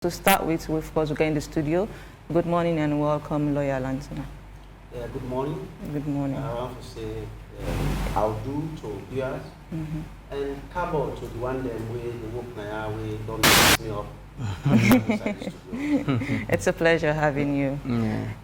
To start with, of course, we get in the studio. Good morning and welcome, Lawyer Lansana. Yeah, good morning. Good morning. I want to say I'll do to viewers and cabo to the one them way the work now way don't mess me up. It's a pleasure having you.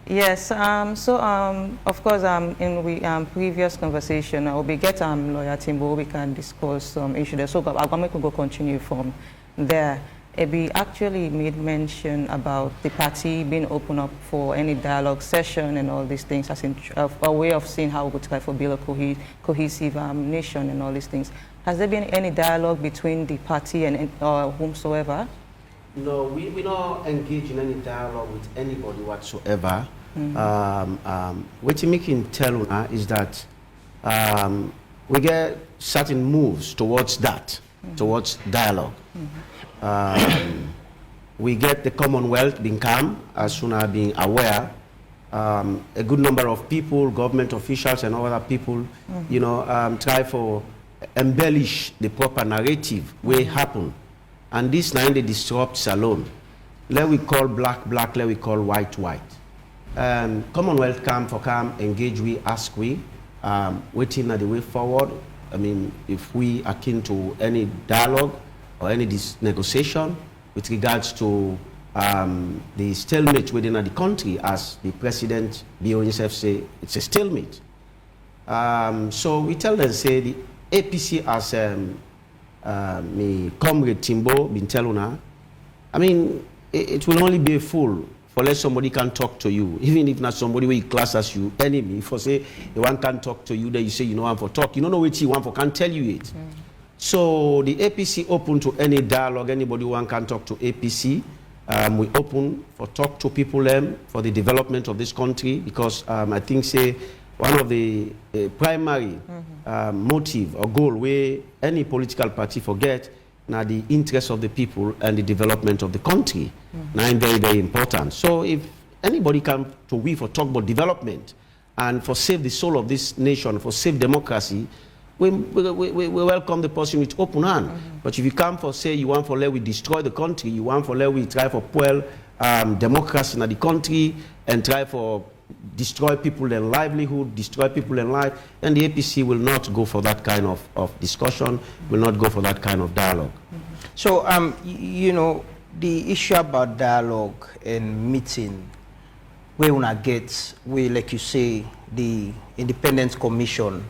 Yes. Of course, in we previous conversation, we get Lawyer Timbo. We can discuss some issues. So I'm going to go continue from there. Ebi actually made mention about the party being open up for any dialogue session and all these things as in a way of seeing how we could try for build a cohesive nation and all these things. Has there been any dialogue between the party and whomsoever? No, we not engage in any dialogue with anybody whatsoever. What you make in tell is that we get certain moves towards that, towards dialogue. We get the Commonwealth being calm as soon as being aware. A good number of people, government officials and other people, try for embellish the proper narrative where it happened. And this now they disrupt Salon. Let we call black, black, let we call white, white. Commonwealth calm for calm, engage we, ask we, waiting at the way forward. I mean, if we are keen to any dialogue, or any negotiation with regards to the stalemate within the country, as the president, BO himself say, it's a stalemate. So we tell them, say, the APC as me comrade Timbo been telling her, I mean, it will only be a fool for let somebody can talk to you, even if not somebody where you class as you enemy. For say, the one can talk to you, then you say you know one for talk. You don't know what you want for, can't tell you it. So the APC open to any dialogue, anybody one can talk to APC. We open for talk to people for the development of this country because I think say one of the primary motive or goal where any political party forget now the interest of the people and the development of the country. Now very, very important. So if anybody come to we for talk about development and for save the soul of this nation, for save democracy, we welcome the person with open hand. But if you come for say you want for let we destroy the country, you want for let we try for fuel democracy in the country and try for destroy people and livelihood, destroy people and life, and the APC will not go for that kind of discussion, will not go for that kind of dialogue. So, the issue about dialogue and meeting, where una get, where like you say, the Independence Commission,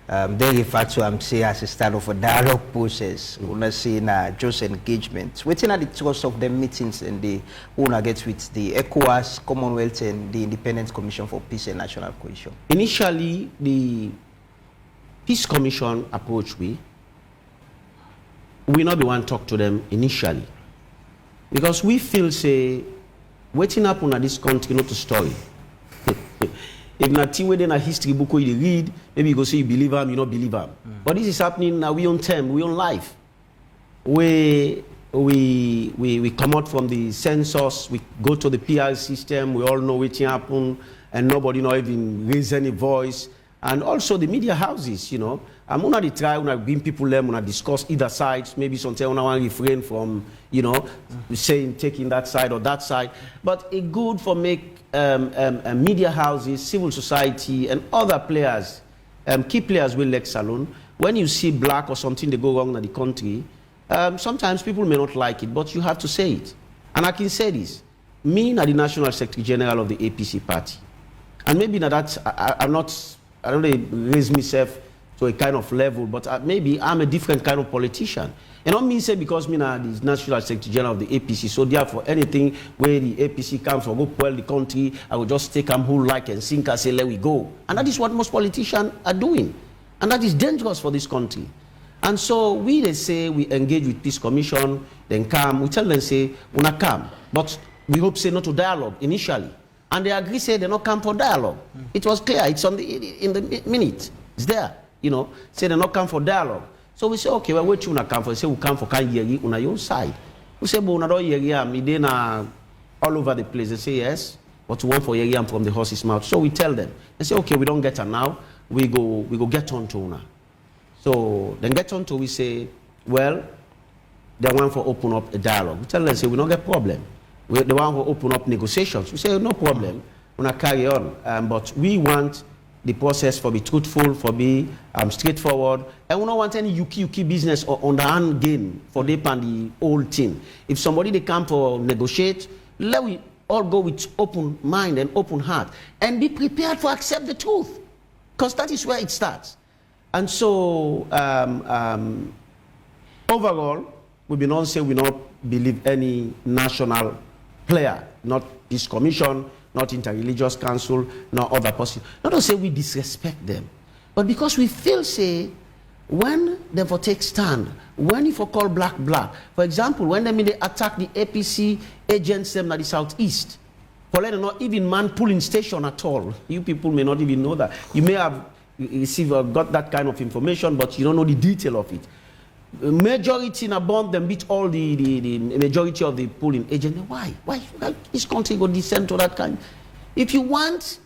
they refer to say as a start of a dialogue process. Una say just engagement. Waiting at the source of the meetings and the una gets with the ECOWAS, Commonwealth, and the Independence Commission for Peace and National Cohesion. Initially, the Peace Commission approached we not the one talk to them initially because we feel say waiting up on this country not a story. If not within a history book you read, maybe you go say you believe him, you not believe him. But this is happening now. We on time, we on life. We come out from the census, we go to the PR system, we all know what happened, and nobody not even raise any voice. And also the media houses, I'm gonna try when I bring people there, when I discuss either sides, maybe sometimes when I want to refrain from, saying taking that side or that side. But it good for make media houses, civil society, and other players, key players will like Salon. When you see black or something they go wrong in the country, sometimes people may not like it, but you have to say it. And I can say this: me, the National Secretary General of the APC party, and maybe that I don't raise myself to a kind of level, but maybe I'm a different kind of politician. And not mean say because me now the National Secretary General of the APC, so therefore anything where the APC comes or go well the country, I will just take them who like and sink and say let we go. And that is what most politicians are doing. And that is dangerous for this country. And so they say we engage with Peace Commission, then come, we tell them say, we're not come. But we hope say not to dialogue initially. And they agree say they not come for dialogue. It was clear, it's on in the minute. It's there, say they not come for dialogue. So we say, okay, well, what you come for? Say we come for can yeri on your side. We say, but we don't yeri all over the place. They say yes, but we want for yeri from the horse's mouth. So we tell them. They say, okay, we don't get her now. We go get on to una. So then get on to we say, well, they want to open up a dialogue. We tell them, say, we don't get problem. we're the one who open up negotiations. We say, no problem, we're going to carry on. But we want the process for be truthful, for be straightforward, and we don't want any yuki business or underhand gain for them and the whole thing. If somebody they come for negotiate, let we all go with open mind and open heart, and be prepared for accept the truth, because that is where it starts. And so overall, we be not say we not believe any national player, not this commission, not interreligious council, not other person. Not to say we disrespect them, but because we feel, say, when they for take stand, when you for call black, for example, when they attack the APC agents them at the southeast, for letting not even man pulling station at all. You people may not even know that. You may have received or got that kind of information, but you don't know the detail of it. Majority in a bond them beat all the majority of the polling agents. Why this country go descend to that kind? If you want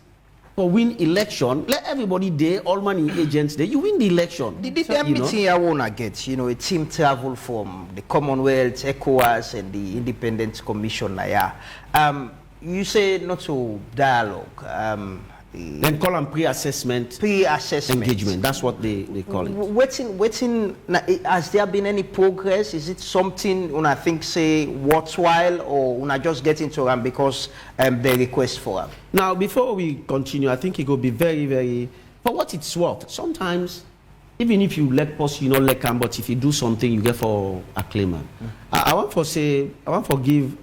to win election, let everybody there, all money agents there, you win the election. The meeting I wanna get, a team travel from the Commonwealth, ECOWAS, and the Independent Commission. You say not to dialogue. Then call them pre-assessment engagement. That's what they call it. Waiting, has there been any progress? Is it something I think say worthwhile, or I just get into them because they request for them? Now, before we continue, I think it will be very, very, for what it's worth. Sometimes, even if you let post, let come, but if you do something, you get for acclaim. I want to give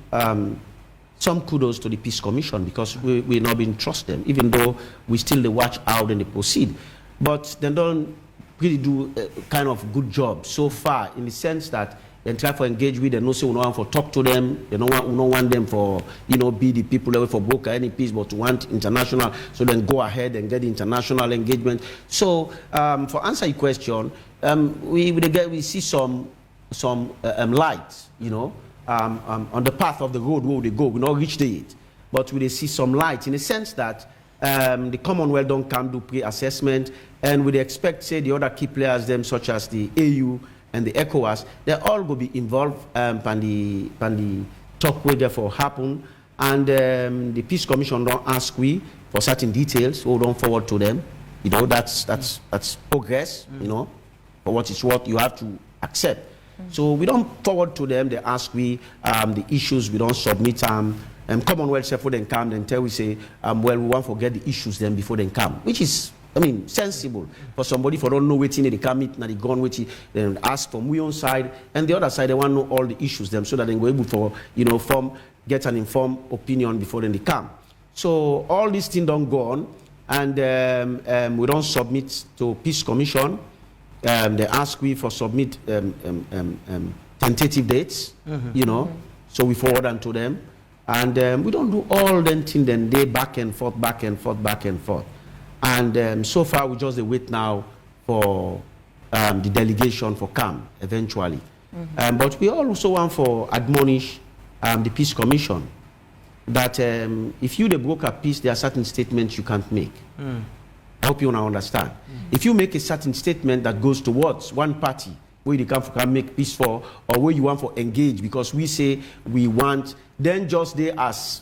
some kudos to the Peace Commission, because we not been trust them, even though we still they watch out and they proceed. But they don't really do a kind of good job so far, in the sense that they try to engage with them, no say we don't want to talk to them, we don't want them for, be the people level for broker any peace, but to want international, so then go ahead and get the international engagement. So for answer your question, we see some light, on the path of the road where they go. We not reach there yet, but we see some light, in the sense that the Commonwealth don't come do pre-assessment, and we expect, say, the other key players, them such as the AU and the ECOWAS, they all go be involved and the talk will therefore happen, and the Peace Commission don't ask we for certain details, so don't forward to them. That's progress. For what it's worth, you have to accept. So we don't forward to them, they ask we the issues, we don't submit Commonwealth before they come, then tell we say, well, we want to get the issues then before they come, which is, sensible for somebody for don't know waiting, they come meet, now they gone waiting, then ask from we own side, and the other side, they want to know all the issues them, so that they go able to, get an informed opinion before then they come. So all these things don't go on, and we don't submit to Peace Commission. They ask we for submit tentative dates, so we forward them to them, and we don't do all them things. Then they back and forth, and so far we just wait now for the delegation for come eventually. But we also want for admonish the Peace Commission that if you the broker peace, there are certain statements you can't make. I hope you understand. If you make a certain statement that goes towards one party, where you can make peace for, or where you want to engage, because we say we want, then just they as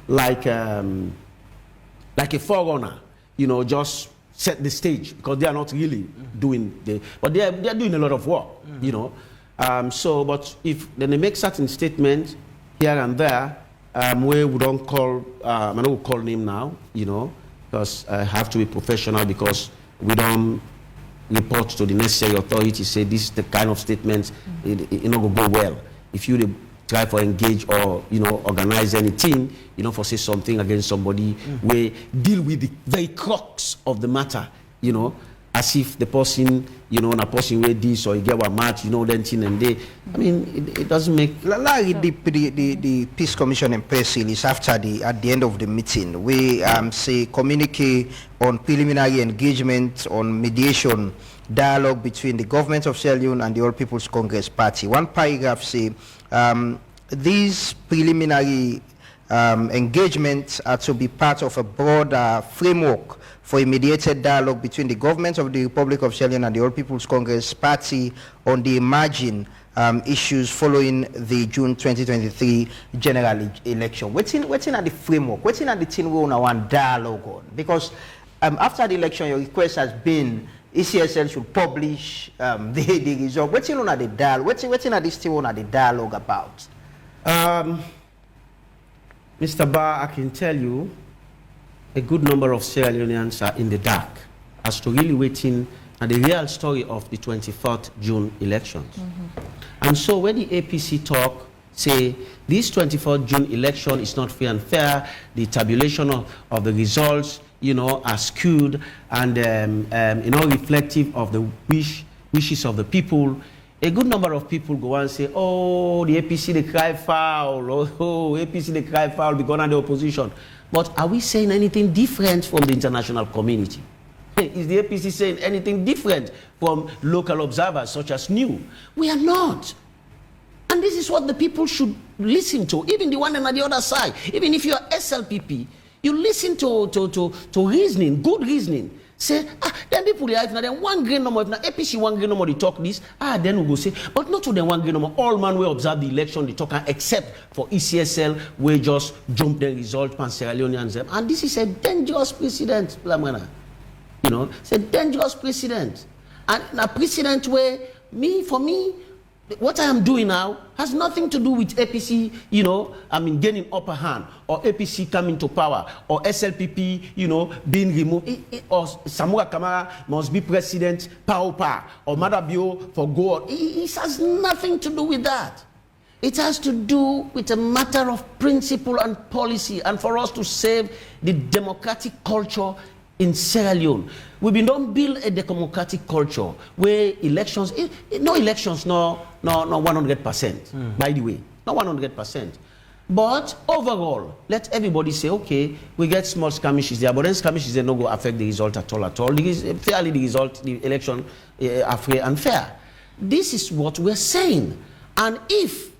like a forerunner, just set the stage, because they are not really doing but they are doing a lot of work, So, but if then they make certain statements here and there, where we don't call, I know we call name now, because I have to be professional, because we don't report to the necessary authority, say this is the kind of statements, it not go well. If you try for engage or, organize anything, for say something against somebody, we deal with the very crux of the matter, as if the person, a person where this or you get one match, then thing and they. It doesn't make. Like the Peace Commission and press release at the end of the meeting, we say communicate on preliminary engagement on mediation dialogue between the government of Sierra Leone and the All People's Congress Party. One paragraph say these preliminary engagements are to be part of a broader framework for a mediated dialogue between the government of the Republic of Sierra Leone and the All People's Congress Party on the emerging issues following the June 2023 general election. What's in the framework? What's in the thing we want dialogue on? Because after the election, your request has been ECSL should publish the result. What's in the dialogue? What's in this thing on the dialogue about? Mr. Barr, I can tell you a good number of Sierra Leoneans are in the dark as to really waiting at the real story of the 24th June elections. And so when the APC talk, say this 24th June election is not free and fair, the tabulation of the results, you know, are skewed and, you know, reflective of the wishes of the people, a good number of people go and say, oh, the APC, they cry foul, oh, APC, they cry foul because of the opposition. But are we saying anything different from the international community? Is the APC saying anything different from local observers such as NEW? We are not. And this is what the people should listen to, even the one on the other side. Even if you are SLPP, you listen to reasoning, good reasoning. Say, then people realize now then 1 grain number, if now APC 1 grain number they talk this, then we go say, but not to the 1 grain number, all man will observe the election, they talk, except for ECSL, we just jump the result, pan Sierra Leoneans. And this is a dangerous precedent, Lamana. You know, it's a dangerous precedent. And a precedent where, for me, what I am doing now has nothing to do with APC, you know, I mean, gaining upper hand, or APC coming to power, or SLPP, you know, being removed, or Samura Kamara must be president, power, or Madabio for God. It has nothing to do with that. It has to do with a matter of principle and policy, and for us to save the democratic culture in Sierra Leone. We don't build a democratic culture where elections, no elections, no 100%, by the way, not 100%. But overall, let everybody say, okay, we get small skirmishes there, but then skirmishes they don't go affect the result at all. Fairly the result, the election are fair and fair. This is what we're saying. And if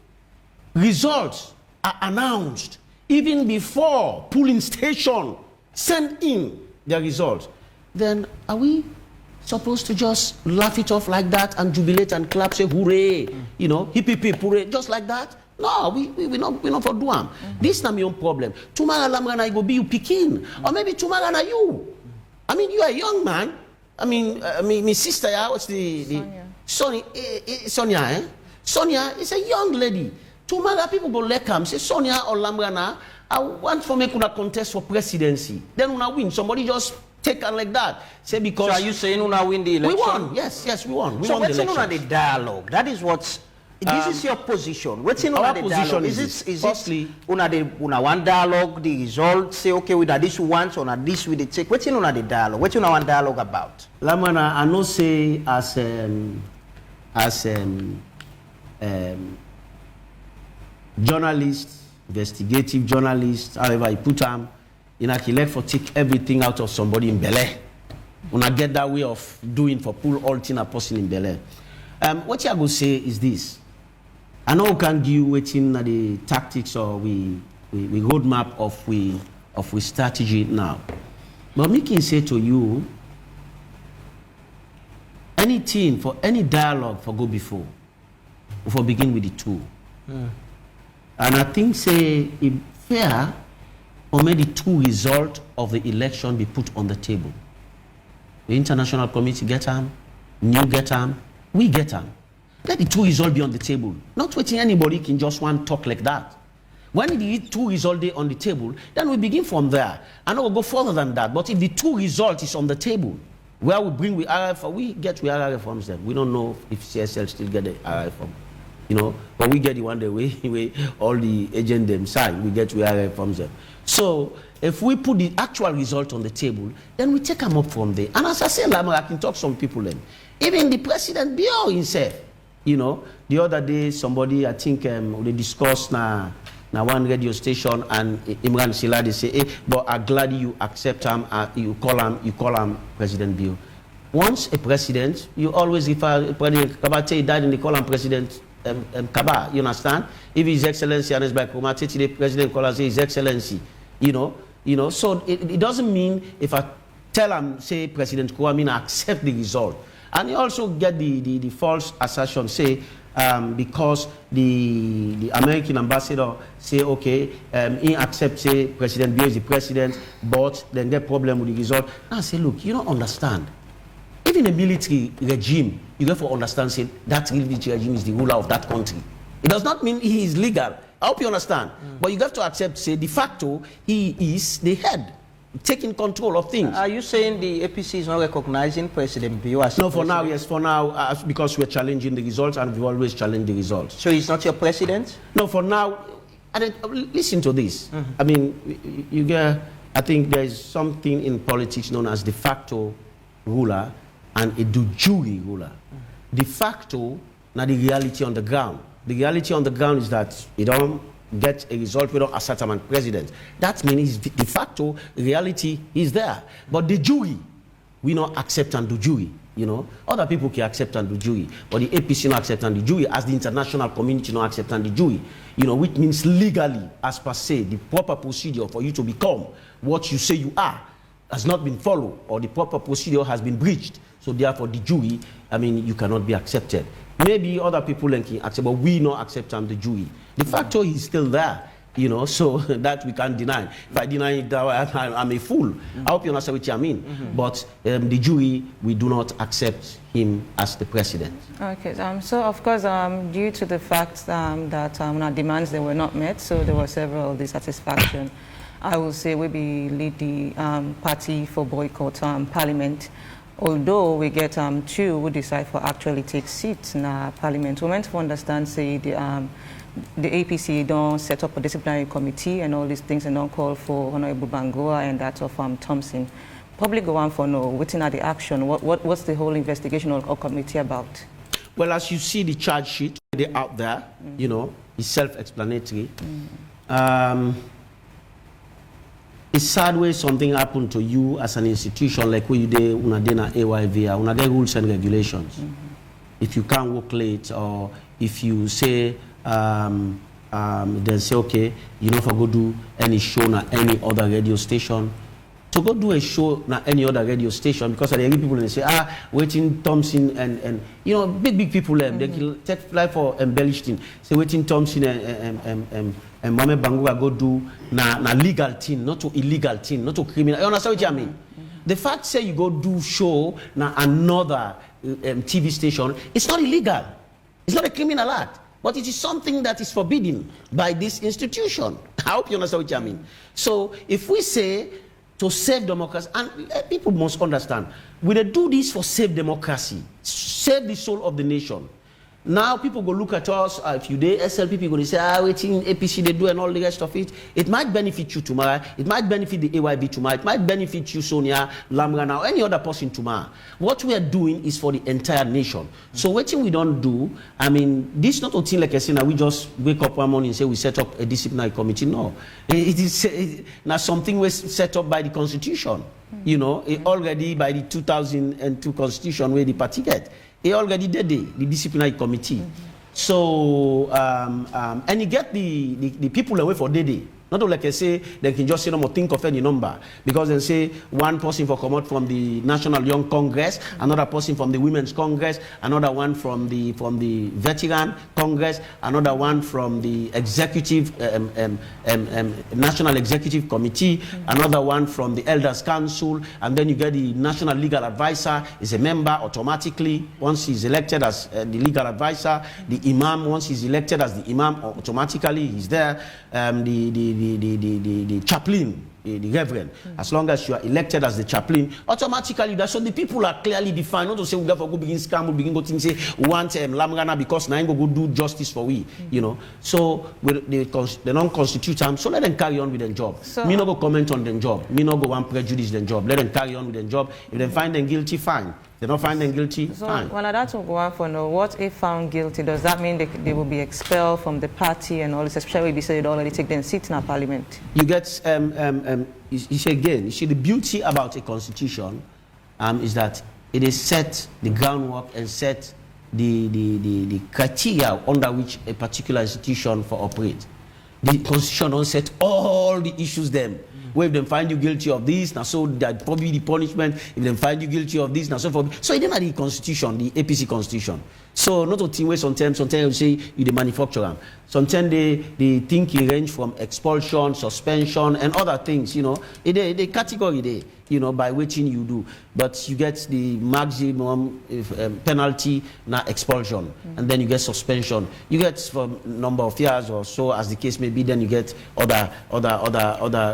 results are announced even before polling station send in their results, then are we supposed to just laugh it off like that and jubilate and clap, say hooray, you know, hip hip hip hooray, just like that? No, we not for do am. This is not my own problem. Tomorrow Lamrana go be you picking, or maybe tomorrow na you. I mean, you are a young man. I mean, my sister, what's the Sonia, eh? Sonia is a young lady. Tomorrow people go let come say Sonia or Lamrana, I want for me to contest for presidency. Then when I win, somebody just take on like that. Say because. So are you saying when I win the election? We won. Yes, we won. So what's in the dialogue? That is what. This is your position. What's in the dialogue? Is it una one dialogue? The result say okay with this once or this with the take. What's in the dialogue? What's in one dialogue about? Lamana, I know say as journalists, investigative journalists, however you put them, you know, he left for take everything out of somebody in Bel Air. When I get that way of doing for pull all thing a person in Bel Air. What I go say is this. I know we can give waiting at the tactics or we roadmap of we strategy now. But me can say to you, anything for any dialogue for go before begin with the two. And I think say it fair or maybe two result of the election be put on the table. The international community get them, NEW get them, we get them. Let the two results be on the table. Not waiting anybody can just want talk like that. When the two results on the table, then we begin from there. And we'll go further than that. But if the two results is on the table, where we bring we RF, we get we RF reforms then. We don't know if CSL still get the RF reform. You know, but we get the one the way all the agent them side, we get we RF reforms them. So if we put the actual result on the table, then we take them up from there. And as I say, I can talk some people then. Even the president Bio himself, you know, the other day somebody I think they discussed na one radio station and Imran Sila they say, hey, but I'm glad you accept him, you call him President Bio. Once a president, you always refer President Kabate died and they call him President Kaba, you understand? If His Excellency and his back, the President calls His Excellency, you know. So it doesn't mean if I tell him say President Kouamina accept the result. And you also get the false assertion, say, because the American ambassador say, okay, he accepts, say, President Biya is the president, but then get problem with the result. Now I say, look, you don't understand. Even a military regime, you have to understand, say, that military regime is the ruler of that country. It does not mean he is legal. I hope you understand. But you have to accept, say, de facto, he is the head, taking control of things. Are you saying the APC is not recognizing President Biya as No, for president? now, yes, for now, because we're challenging the results, and we always challenge the results. So he's not your president? No, for now, listen to this. I mean, you get, I think there's something in politics known as de facto ruler and a de jure ruler. De facto, now the reality on the ground. The reality on the ground is that you don't get a result without assert him as president. That means de facto reality is there. But the jury, we not accept and do jury. You know, other people can accept and do jury, but the APC not accept and do jury, as the international community not accept and do jury. You know, which means legally, as per se, the proper procedure for you to become what you say you are has not been followed, or the proper procedure has been breached. So therefore, the jury, I mean, you cannot be accepted. Maybe other people can accept, but we not accept the jury. De facto, he's still there, you know, so that we can't deny. If I deny it, I'm a fool. I hope you understand what I mean. But the jury, we do not accept him as the president. Okay, so of course, due to the fact that our demands they were not met, so there were several dissatisfaction. I will say we be lead the party for boycott parliament. Although we get two who decide for actually take seats in our parliament, we meant to understand, say, the APC don't set up a disciplinary committee and all these things, and don't call for Honorable Bangoa and that of Thompson. Probably go on for no, waiting at the action. What's the whole investigation or committee about? Well, as you see the charge sheet, they're out there, you know, it's self-explanatory. It's sad when something happened to you as an institution, like when you do una AYV, una get rules and regulations. If you can't work late, or if you say, they say, okay, you know, for go do any show na any other radio station, to go do a show na any other radio station, because there are people and they say, waiting Thompson and you know, big people, they can take fly for embellished thing. Say waiting Thompson and Mohamed Bangoa go do na legal thing, not to illegal thing, not to criminal. You understand what I mean? The fact say you go do show na another TV station, it's not illegal. It's not a criminal act. But it is something that is forbidden by this institution. I hope you understand what I mean. So if we say to save democracy, and people must understand, we do this for save democracy, save the soul of the nation. Now people go look at us, if you do SL, people go to say, waiting APC they do and all the rest of it. It might benefit you tomorrow, it might benefit the AYB tomorrow, it might benefit you, Sonia, Lamrana, or any other person tomorrow. What we are doing is for the entire nation. So waiting we don't do, I mean, this not a thing like I say, now we just wake up one morning and say we set up a disciplinary committee. No. It is now something was set up by the Constitution. You know, already by the 2002 Constitution where the party get. He already did the disciplinary committee. So, and you get the people away for day. Not like I say, they can just say no more think of any number. Because they say one person for come out from the National Young Congress, another person from the Women's Congress, another one from the Veteran Congress, another one from the Executive, National Executive Committee, another one from the Elders Council, and then you get the National Legal Advisor is a member automatically once he's elected as the legal advisor. The Imam, once he's elected as the Imam, automatically he's there. The chaplain, the reverend, as long as you are elected as the chaplain, automatically that. So the people are clearly defined. Not to say we go begin scam, we begin go think say we want Lamrana because now go do justice for we, you know. So they non-constitute them. So let them carry on with their job. So, me not go comment on their job. Me not go want prejudice their job. Let them carry on with their job. If they find them guilty, fine. They don't find them guilty, so fine. When that will go on for no, what if found guilty? Does that mean they will be expelled from the party and all this? Especially if they say they already take them seats in our parliament. You get you see again. You see the beauty about a constitution is that it is set the groundwork and set the criteria under which a particular institution for operate. The constitution don't set all the issues them. where if they find you guilty of this, now so that probably the punishment, if they find you guilty of this, now so for so it didn't the constitution, the APC constitution. So not a thing where sometimes you say you the manufacturer. Sometimes they think it range from expulsion, suspension, and other things, you know. They category they, you know, by which you do. But you get the maximum penalty, now expulsion, and then you get suspension. You get for number of years or so, as the case may be. Then you get other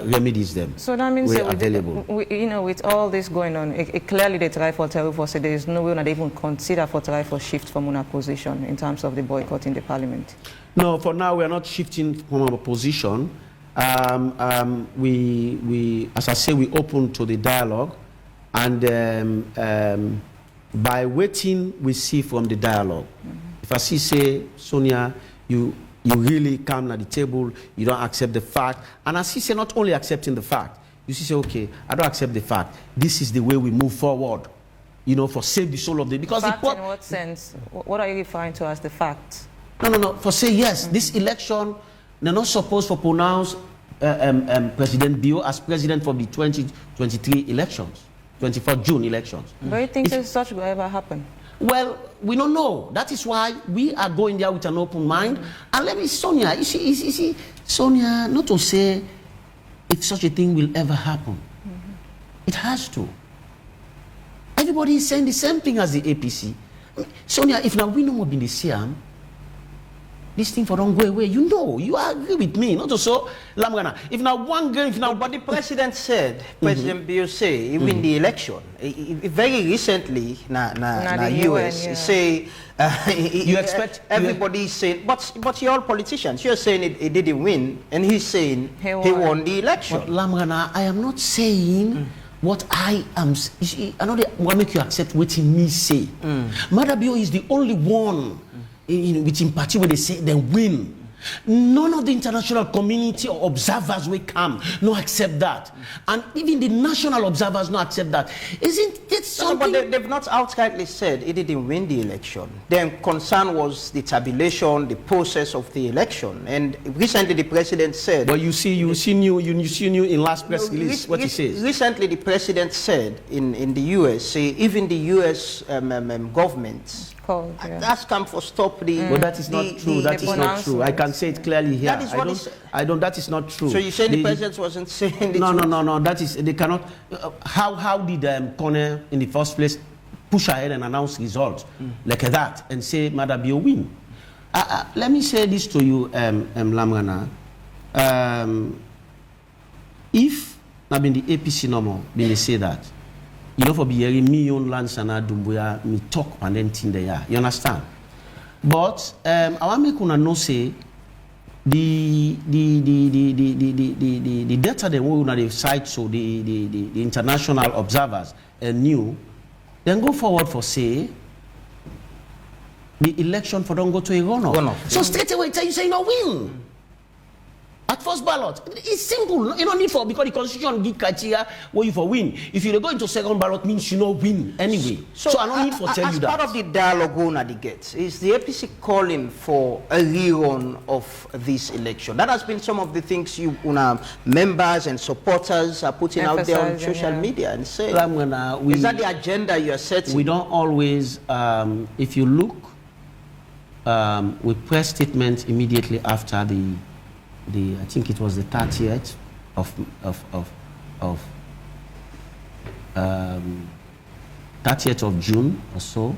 remedies. Them. So that means available. You know, with all this going on, it clearly they try for terrible. So there is no way they even consider for try for shift from our position in terms of the boycott in the parliament. No, for now we are not shifting from our position. We, as I say, we open to the dialogue, and by waiting, we see from the dialogue. If I see, say, Sonia, you really come at the table, you don't accept the fact, and I see, say, not only accepting the fact, you see, say, okay, I don't accept the fact. This is the way we move forward, you know, for save the soul of the because fact the in what sense? What are you referring to as the fact? No. For say yes, this election, they're not supposed to pronounce President Bio as president for the 2023 elections, 24th June elections. Do you think such will ever happen? Well, we don't know. That is why we are going there with an open mind. And let me, Sonia, you see, Sonia, not to say if such a thing will ever happen. It has to. Everybody is saying the same thing as the APC. Sonia, if now we know what in the Siam, this thing for don't go away. You know, you agree with me. Not so Lamgana. If now one girl, if now but the president said, President Bio say, even the election, very recently, the US yeah. say, you expect everybody saying, but you're all politicians. You're saying it didn't win, and he's saying he won the election. But Lamgana, I am not saying. What I am, I know that will make you accept what me say. Madabio is the only one which in party where they say they win. None of the international community or observers will come, no accept that. And even the national observers no accept that. Isn't it something? No, but they've not outrightly said it didn't win the election. Their concern was the tabulation, the process of the election. And recently the president said... But you see new in last press release what he says. Recently the president said in the US, say even the US government... That's come for stop the... But that is not true. That is not true. I can say it clearly here. That is what that is not true. So you say the president wasn't saying it? No. That is, they cannot... how did Kone in the first place push ahead and announce results like that and say Madabio win? Let me say this to you, Lamgana. If I mean the APC normal, they say that. You know, for be a million Lansana Dumbuya, me talk and then thing there. You understand? But I want me to know say the data they will the site so the international observers knew, then go forward for say the election for don't go to a runoff. So straight away you say no win. At first ballot, it's simple. You don't need for because the constitution give criteria where you for win. If you go into second ballot, means you no win anyway. So I don't need for tell you that. As part of the dialogue on the gates, is the APC calling for a rerun of this election? That has been some of the things you members and supporters are putting out there on social media and saying. Is that the agenda you are setting? We don't always. If you look, we press statements immediately after I think it was the 30th of 30th of June or so.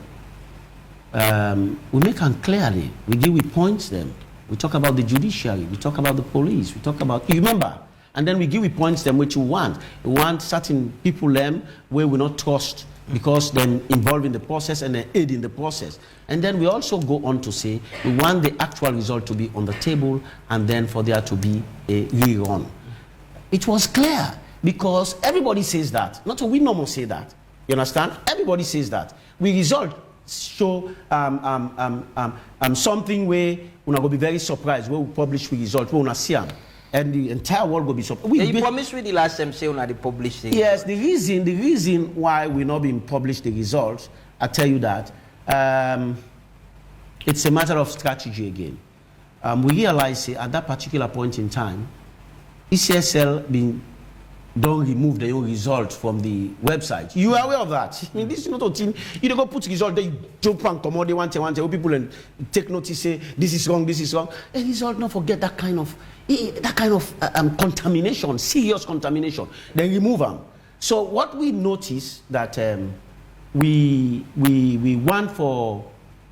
We make them clearly. We points them. We talk about the judiciary. We talk about the police. We talk about, you remember? And then we points them which you want. We want certain people them where we not trust because then involved in the process and then aid in the process. And then we also go on to say we want the actual result to be on the table and then for there to be a rerun. It was clear because everybody says that. Not we no more say that. You understand? Everybody says that. We result show something where we're going to be very surprised when we publish the result, we're going to see them. And the entire world will be surprised. You promised me the last time say when they publish the yes, the reason why we're not being published the results, I tell you that it's a matter of strategy again. We realize at that particular point in time, ECSL been don't remove the own result from the website. You are aware of that. I mean, this is not a thing. You don't go put result, they jump and come out, they want people and take notice, say, this is wrong, this is wrong. A result, not forget that kind of contamination, serious contamination. Then remove them. So what we notice that we want for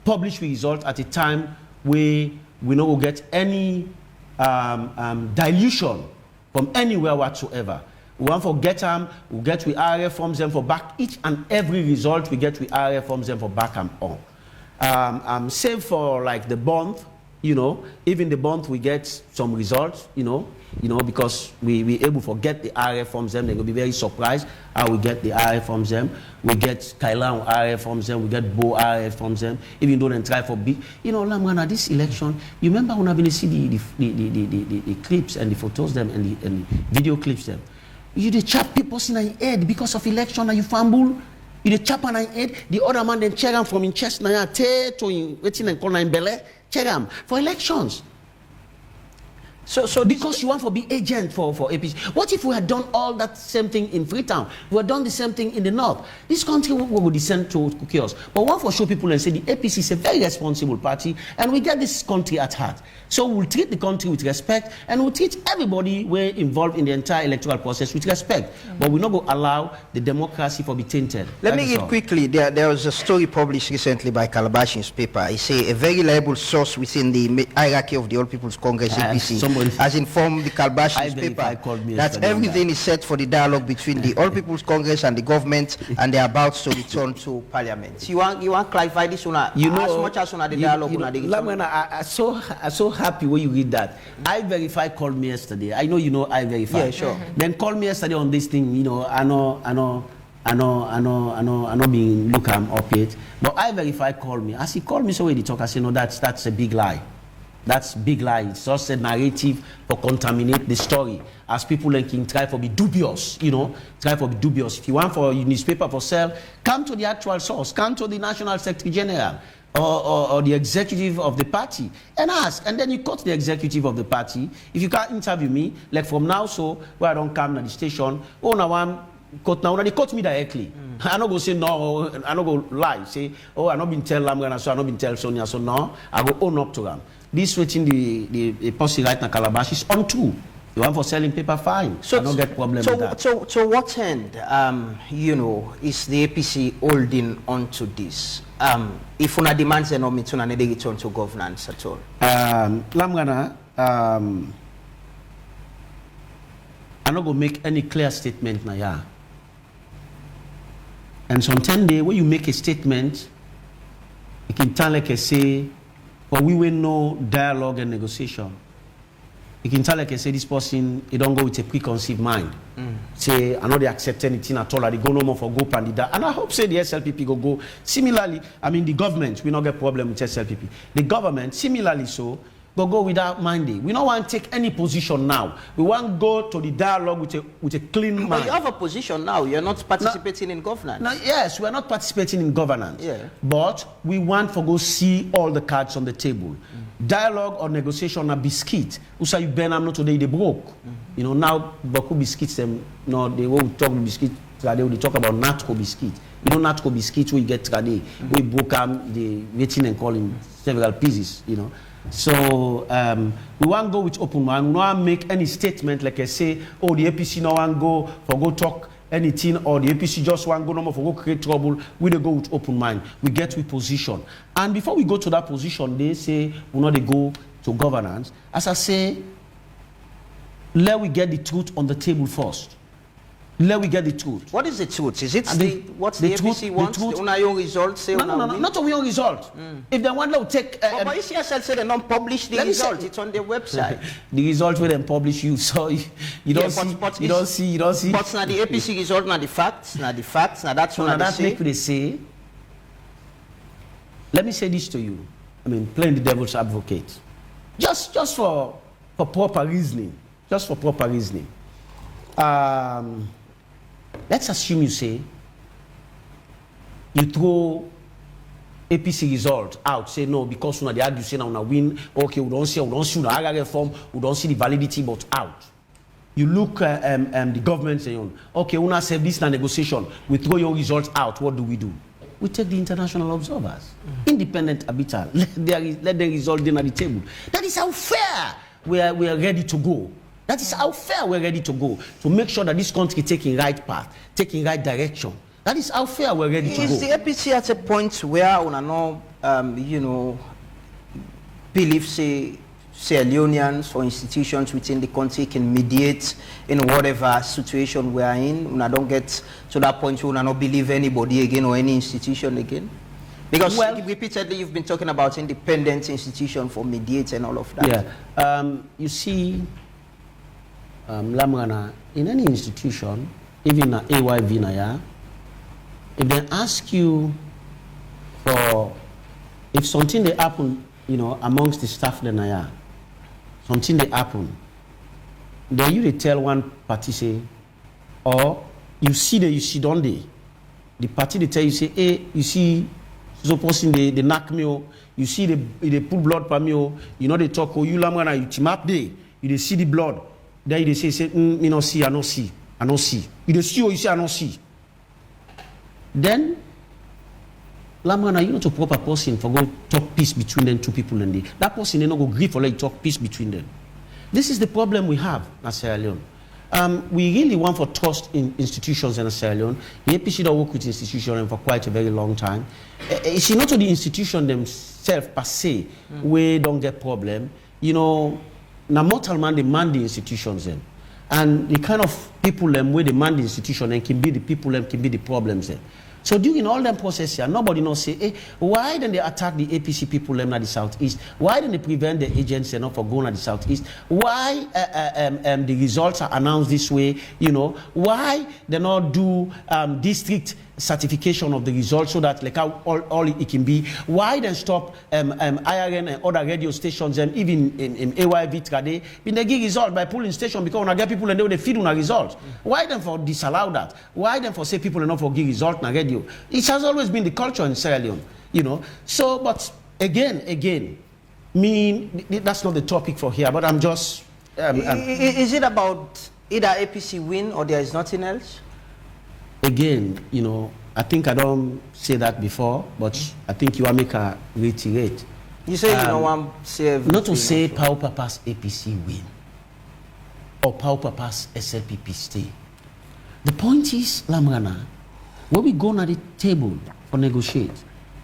publish result at a time where we no will get any dilution from anywhere whatsoever. We want to get them, we get with RF forms them for back. Each and every result we get with RF forms them for back and on. Save for like the bond, you know, even the bond we get some results, you know, because we able to get the RF forms them, they will be very surprised how we get the RF forms them. We get Kailan RF forms them, we get Bo RF forms them, even though they try for big, you know, Lamwana, this election, you remember when I've been see the clips and the photos them and the video clips them. You the chap people in your head because of election and you fumble. You the chap on your head, the other man then check him from in chest na to waiting and call in belly, check him for elections. So because you want to be agent for APC. What if we had done all that same thing in Freetown? We had done the same thing in the north. This country will descend to chaos. But we want to show people and say the APC is a very responsible party and we get this country at heart. So we'll treat the country with respect and we'll treat everybody we're involved in the entire electoral process with respect. But we're not going to allow the democracy to be tainted. Let me read quickly. There was a story published recently by Calabashin's paper. It says a very reliable source within the hierarchy of the All People's Congress APC has informed the Calabashin's paper that everything is set for the dialogue between the All People's Congress and the government and they're about to return to parliament. You want to clarify this one? You know, as much as on the dialogue. I'm so happy when you read that. I Verify called me yesterday. I know you know I Verify. Yeah, sure. Then called me yesterday on this thing. You know, I know being look up it. But I Verify called me. As he called me, so when he talk, I said, no, that's a big lie. That's big lie. It's just a narrative to contaminate the story. As people like try to be dubious, you know, try to be dubious. If you want for your newspaper for sale, come to the actual source. Come to the National Secretary General. Or the executive of the party and ask, and then you cut the executive of the party. If you can't interview me, like from now, so where I don't come to the station, oh, now I'm cut now, they cut me directly. I don't go say no, I don't go lie, say, oh, I not been tell Lamgana, so I not been tell Sonia, so no, I go own up to them. This waiting the policy right now, Calabash is untrue. You want for selling paper, fine. So I don't get problem with that. So what end, you know, is the APC holding on to this? If una demands and omit una need return to governance at all. Lamgana, I'm not gonna make any clear statement now. Yeah. And sometimes when you make a statement, you can tell like I say, but we will know dialogue and negotiation. You can tell like I say this person, he don't go with a preconceived mind. Say, I know they accept anything at all, they go no more for go pandida. And I hope say the SLPP go. Similarly, I mean the government, we not get problem with SLPP. The government, similarly so, go without minding. We don't want to take any position now. We want to go to the dialogue with a clean mind. But you have a position now. You're not participating in governance. No, yes, we are not participating in governance. Yeah. But we want to go see all the cards on the table. Dialogue or negotiation are biscuit. Usa you ben am not today they broke. You know now Baku biscuits them. No, they won't talk biscuit. They talk about natco biscuit. You know natco biscuit where you get today. We broke them. They waiting and calling several pieces. You know. So we want to go with open mind. We don't want to make any statement like I say, oh the APC no want go for go talk anything or the APC just want go no more for go create trouble. We don't go with open mind. We get with position. And before we go to that position, they say we not they go to governance. As I say, let we get the truth on the table first. Let we get the truth. What is the truth? Is it what's the APC wants? The your results say no, not on your result. If they want to take but ECSL said they don't publish the result. It's on their website. The result will then publish you, so you don't see. But now the APC result, now the facts, now that's what they say. Let me say this to you. I mean, playing the devil's advocate. Just for proper reasoning. Just for proper reasoning. Let's assume you say you throw APC result out, say no, because they argue say now win, okay, we don't see the reform, we don't see the validity, but out. you look the government saying, okay, una say this na negotiation, we throw your results out, what do? We take the international observers, independent arbiter, let the result in at the table. That is how fair we are ready to go. That is how fair we're ready to go, to make sure that this country taking right path, taking right direction. That is how fair we're ready to go. Is the APC at a point where we are not, you know, believe, say, Sierra Leoneans or institutions within the country can mediate in whatever situation we are in? We don't get to that point where we not believe anybody again or any institution again? Because repeatedly you've been talking about independent institution for mediate and all of that. Yeah, you see, Lamrana, in any institution, even at AYV Naya, if they ask you for, if something they happen, you know, amongst the staff then Naya, something they happen, then you tell one party say, or you see don't they? The party they tell you say, hey, you see, so person they knock me, you see they pull blood from me, you know they talk, oh you Lamrana, you team up there, you see the blood. Then they say, me no see, I no see. You dey see or you say I no see. Then, Lamana, you know to proper person for go talk peace between them two people and that person they not go agree for like talk peace between them. This is the problem we have in Sierra Leone. We really want for trust in institutions in Sierra Leone. The APC don't work with institutions for quite a very long time. It's not to the institution themselves per se, we don't get problem. You know, now mortal man demand the institutions then. And the kind of people them where demand the institution and can be the people them can be the problems then. So during all them process here, nobody knows say, hey, why then they attack the APC people them at the southeast? Why then they prevent the agents enough for going at the southeast? Why the results are announced this way? You know, why they not do district certification of the results so that like how all it can be? Why then stop IRN and other radio stations and even in AYV Trade when they give result by pulling station because when I get people and they feed on a result? Why then for disallow that? Why then for say people enough for give result na radio? It has always been the culture in Sierra Leone, you know. So, but again, that's not the topic for here. But I'm just. Is it about either APC win or there is nothing else? Again, you know, I think I don't say that before, but I think you are make a reiterate. You say you don't want to say not to say Pau Papa's APC win or Pau Papa's SLPP stay. The point is, Lamrana, when we go to the table for negotiate,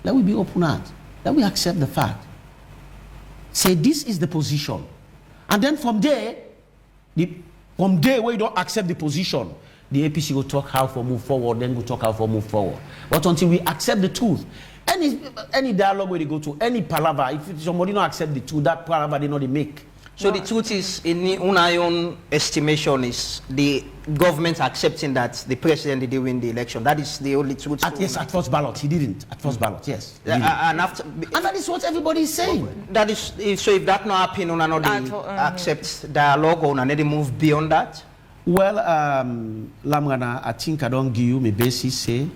let we be open heart, let we accept the fact. Say this is the position. And then from there where you don't accept the position, the APC will talk how to move forward, then we'll talk how to move forward. But until we accept the truth, any dialogue where they go to, any palaver, if somebody don't accept the truth, that palaver they know they make. So the truth is, in my own estimation, is the government accepting that the president did win the election. That is the only truth. Yes, at first ballot, he didn't. At first ballot, yes. And that is what everybody is saying. That is so. If that not happen, on another accept dialogue, or another move beyond that. Well, Lamrana, I think I don't give you my basis. Say,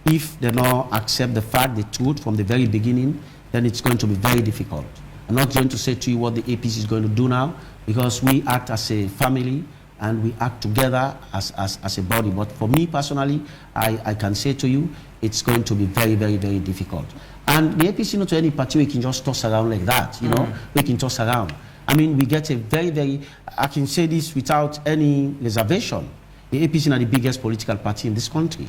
if they don't accept the fact, the truth from the very beginning, then it's going to be very difficult. I'm not going to say to you what the APC is going to do now, because we act as a family and we act together as a body. But for me personally, I can say to you, it's going to be very, very, very difficult. And the APC, not to any party, we can just toss around like that, you know, we can toss around. I mean, we get a very, very, I can say this without any reservation, the APC is the biggest political party in this country.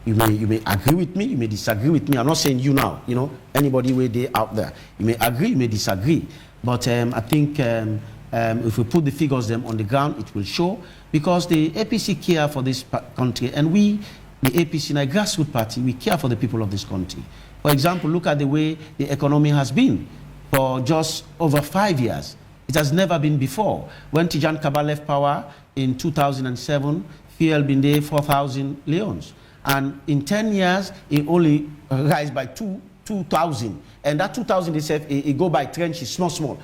You may agree with me, you may disagree with me. I'm not saying you now, you know, anybody way they out there. You may agree, you may disagree. But I think if we put the figures them on the ground, it will show. Because the APC care for this country, and we, the APC, a grassroots party, we care for the people of this country. For example, look at the way the economy has been for just over 5 years. It has never been before. When Tijan Kaba left power in 2007, fuel been there 4,000 leons. And in 10 years, it only rise by 2,000. And that 2,000, they said, it go by trenches, small.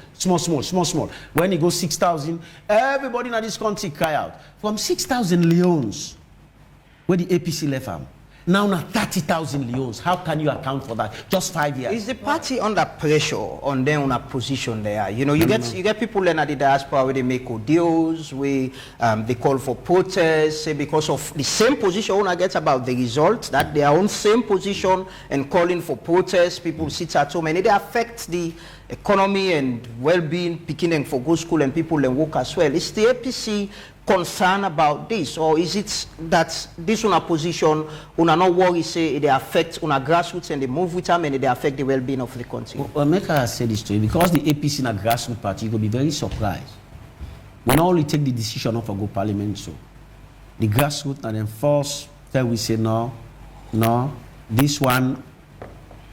When it goes 6,000, everybody in this country cry out. From 6,000 leons, where the APC left them, Now 30,000 Leones. How can you account for that? Just 5 years. Is the party under pressure on them on a position there? You know, you get people in the diaspora where they make deals, where they call for protests, say because of the same position one gets about the result, that their own same position and calling for protests, people sit at home and it affects the economy and well-being, picking for go school and people and work as well. Is the APC concerned about this, or is it that this on a position una not worry say they affect on a grassroots and they move with them and they affect the well-being of the country? Well, make I say this to you, because the APC in a grassroots party, you will be very surprised. We not only take the decision of a go parliament, so the grassroots and then force that we say no, this one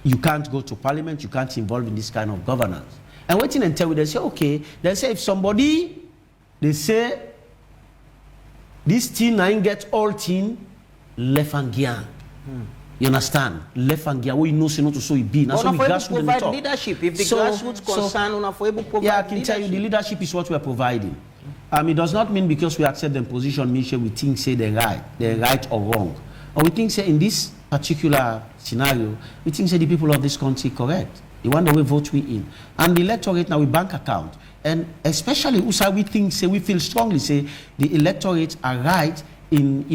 you can't go to parliament, you can't involve in this kind of governance. And waiting until they say okay, they say if somebody they say this team I get all team left and gear. You understand? Left and gear. We know so to so it be. Now so we grassroots provide leadership. If the grassroots concern, una for able provide. Yeah, I can tell you the leadership is what we are providing. It does not mean because we accept them position, means we think say they're right or wrong. Or we think say in this particular scenario, we think say the people of this country correct. The one that we vote we in. And the electorate now we bank account. And especially USA, we think, say, we feel strongly, say, the electorate are right in,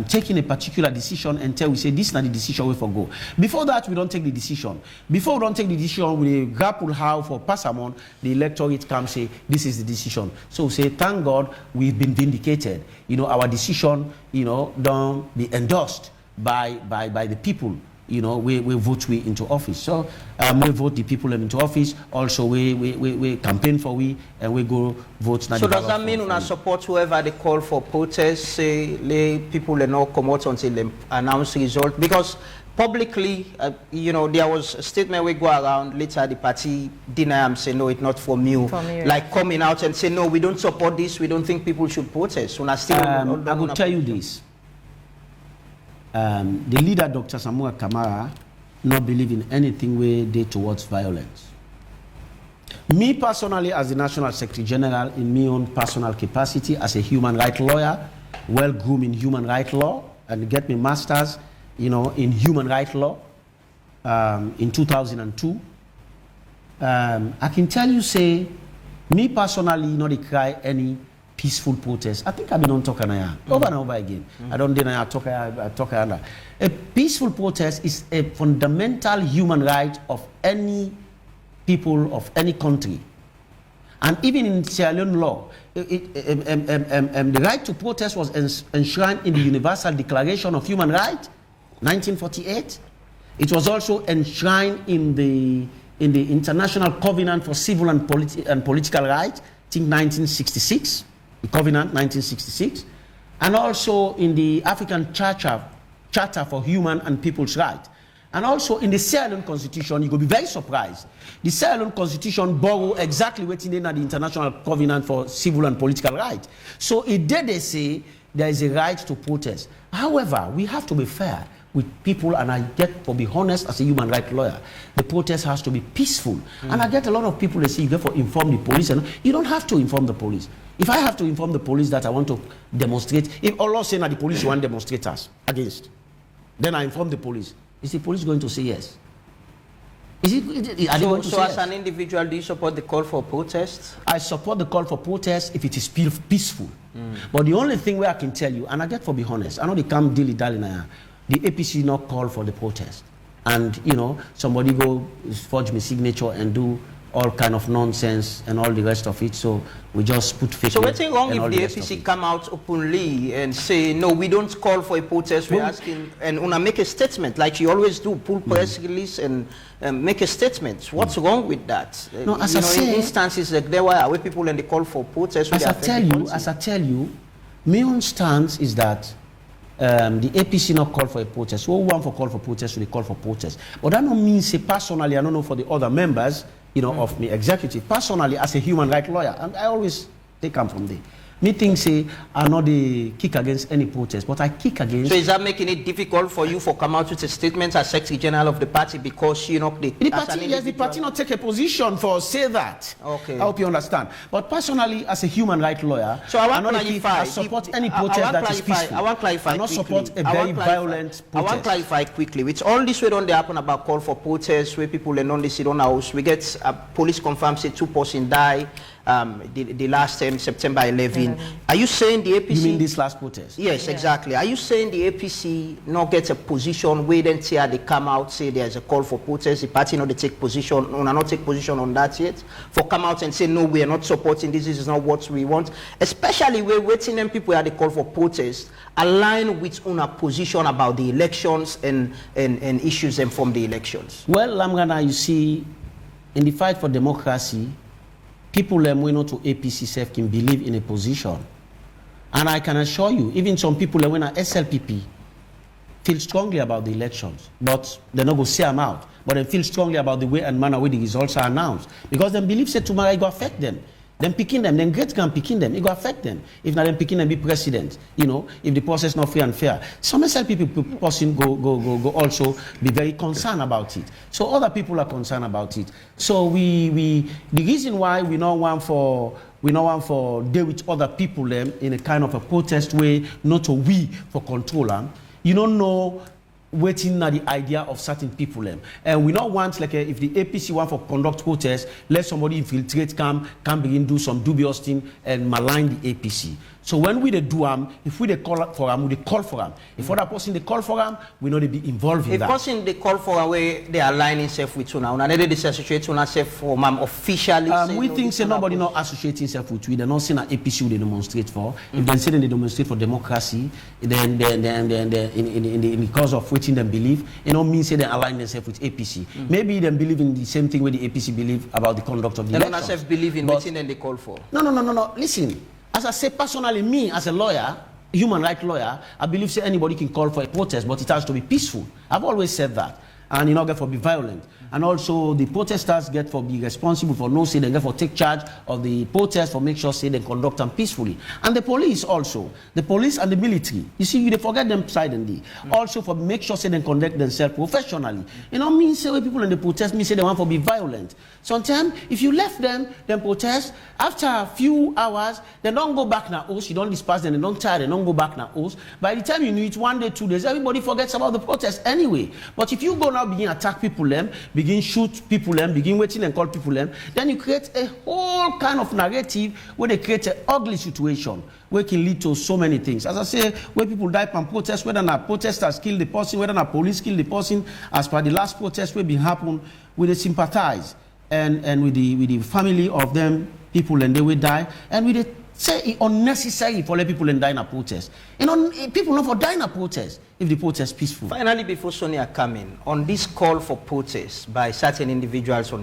taking a particular decision until we say this is not the decision we forgo. Before that, we don't take the decision. Before we don't take the decision, we grapple how for Passamon, the electorate comes say, this is the decision. So we say, thank God, we've been vindicated. Our decision, don't be endorsed by the people. We vote we into office. So we vote the people into office. Also, we campaign for we and we go vote. So does that mean we support whoever they call for protests? Say, people not come out until they announce the result? Because publicly, there was a statement we go around. Later, the party deny and say no, it's not from you. Like coming out and say no, we don't support this. We don't think people should protest. I will tell you this. The leader, Dr. Samua Kamara, not believe in anything we did towards violence. Me personally, as the National Secretary General, in my own personal capacity as a human rights lawyer, well-groomed in human rights law, and get me master's, in human rights law in 2002. I can tell you, say, me personally, not cry any peaceful protest. I think I've been on Tokanaya over and over again. I don't deny Tokayana. A peaceful protest is a fundamental human right of any people of any country. And even in Sierra Leone law, the right to protest was enshrined in the Universal Declaration of Human Rights, 1948. It was also enshrined in the International Covenant for Civil and Political Rights, I think 1966. The Covenant, 1966, and also in the African Charter for Human and People's Rights, and also in the Sierra Leone Constitution. You will be very surprised. The Sierra Leone Constitution borrow exactly what's in the International Covenant for Civil and Political Rights. So it did they say there is a right to protest. However, we have to be fair with people, and I get to be honest as a human rights lawyer. The protest has to be peaceful, and I get a lot of people they say you therefore inform the police, and you don't have to inform the police. If I have to inform the police that I want to demonstrate, if Allah saying that the police want to demonstrate us against, then I inform the police. Is the police going to say yes? So as an individual, do you support the call for protest? I support the call for protest if it is peaceful. But the only thing where I can tell you, and I get to be honest, I know they come dilly-dally now, the APC not call for the protest. And, somebody go forge my signature and do all kind of nonsense and all the rest of it. So we just put fake. So what's wrong if the APC come out openly and say, no, we don't call for a protest, we're asking, and una make a statement like you always do, pull press release and make a statement. What's wrong with that? No, as I say, in instances like there were people and they call for protest. As I tell you, my own stance is that the APC not call for a protest. We want for call for protest, so they call for protest. But that don't mean, say, personally, I don't know for the other members, of me executive. Personally, as a human rights lawyer, and I always take them from there. Me think say I not the kick against any protest, but I kick against. So is that making it difficult for you for come out with a statement as Secretary General of the party because you know the party? Yes, the party not take a position for say that. Okay. I hope you understand. But personally, as a human rights lawyer, so I want to clarify. I support any protest that is peaceful. I want to clarify. I not support a very violent protest. I want to clarify quickly. With all this way don't happen about call for protests where people are on the sit on house. We get police confirmed say 2 persons die. The last time, September 11. Are you saying the APC... You mean this last protest? Yes, yeah. Exactly. Are you saying the APC not get a position, wait until they come out, say there's a call for protest, the party not they take position, or not take position on that yet? For come out and say, no, we are not supporting this is not what we want? Especially we're waiting and people at the call for protest align with una position about the elections and issues and from the elections. Well, Lamgana, you see, in the fight for democracy, people who to APC self can believe in a position. And I can assure you, even some people who are SLPP feel strongly about the elections, but they're not going to say them out. But they feel strongly about the way and manner where the results are announced. Because they believe that tomorrow it will affect them. Them picking them, then great can picking them, it will affect them. If not them picking them be president, you know, if the process not free and fair. Some SLPP person go also be very concerned about it. So other people are concerned about it. So the reason why we don't want for deal with other people them in a kind of a protest way, not to we for control them. You don't know waiting at the idea of certain people them. And we don't want like if the APC want for conduct protests, let somebody infiltrate can begin do some dubious thing and malign the APC. So when we do if we call for them, we call for them. If other person they call for them, we know they be involved in that. If person they call for away, they align themselves with you now. Now they disassociate themselves from officially. We think say nobody not associating himself with we. They're not saying that APC they demonstrate for. If they say they demonstrate for democracy, then in the cause of waiting them believe, it don't mean say they align themselves with APC. Maybe they believe in the same thing where the APC believe about the conduct of the election. They don't believe in waiting and they call for. No. Listen. As I say personally, me as a lawyer, human rights lawyer, I believe say anybody can call for a protest, but it has to be peaceful. I've always said that. And you know, get for be violent. And also the protesters get for be responsible for no say, they get for take charge of the protest for make sure say they conduct them peacefully. And the police also, the police and the military. You see, they forget them suddenly. Also for make sure say they conduct themselves professionally. You know, mean say when people in the protest, me say they want for be violent. Sometimes if you left them protest, after a few hours, they don't go back now house, you don't disperse them, they don't tire, they don't go back now house. By the time you know it 1 day, 2 days, everybody forgets about the protest anyway. But if you go now begin attack people begin shoot people begin waiting and call people then you create a whole kind of narrative where they create an ugly situation where it can lead to so many things. As I say, where people die from protest, whether not protesters kill the person, whether not police kill the person, as per the last protest where been happen, we they sympathize and with the family of them people and they will die, and we they say it's unnecessary for let people and die in a protest. You know, people not for die in a protest if the protest is peaceful. Finally, before Sonia come in, on this call for protest by certain individuals on